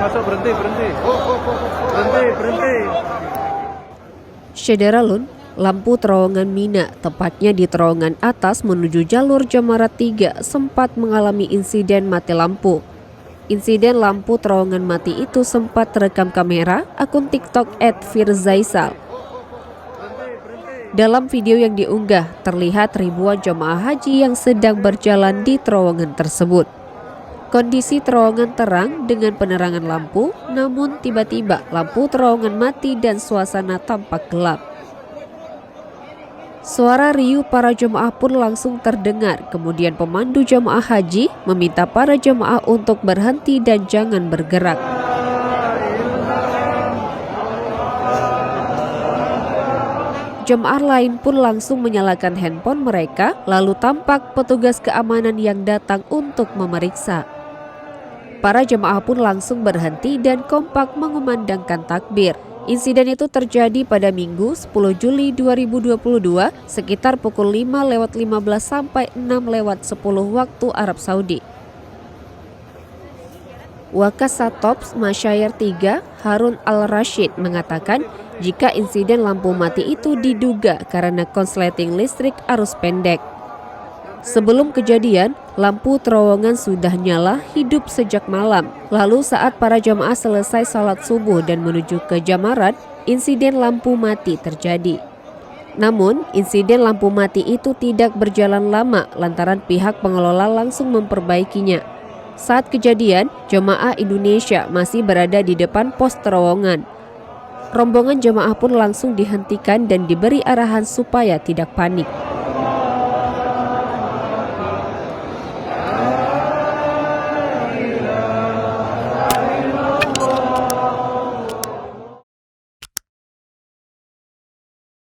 masuk, berhenti. Berhenti. Syederalun, lampu terowongan Mina, tepatnya di terowongan atas menuju jalur Jamarat 3, sempat mengalami insiden mati lampu. Insiden lampu terowongan mati itu sempat terekam kamera akun TikTok @firzaisal. Dalam video yang diunggah, terlihat ribuan jemaah haji yang sedang berjalan di terowongan tersebut. Kondisi terowongan terang dengan penerangan lampu, namun tiba-tiba lampu terowongan mati dan suasana tampak gelap. Suara riuh para jemaah pun langsung terdengar, kemudian pemandu jemaah haji meminta para jemaah untuk berhenti dan jangan bergerak. Jemaah lain pun langsung menyalakan handphone mereka, lalu tampak petugas keamanan yang datang untuk memeriksa. Para jemaah pun langsung berhenti dan kompak mengumandangkan takbir. Insiden itu terjadi pada Minggu 10 Juli 2022 sekitar pukul 5:15 sampai 6:10 waktu Arab Saudi. Wakasatops Masyayar 3 Harun Al-Rashid mengatakan jika insiden lampu mati itu diduga karena konsleting listrik arus pendek. Sebelum kejadian, lampu terowongan sudah nyala hidup sejak malam. Lalu saat para jamaah selesai salat subuh dan menuju ke Jamarat, insiden lampu mati terjadi. Namun, insiden lampu mati itu tidak berjalan lama lantaran pihak pengelola langsung memperbaikinya. Saat kejadian, jemaah Indonesia masih berada di depan pos terowongan. Rombongan jemaah pun langsung dihentikan dan diberi arahan supaya tidak panik.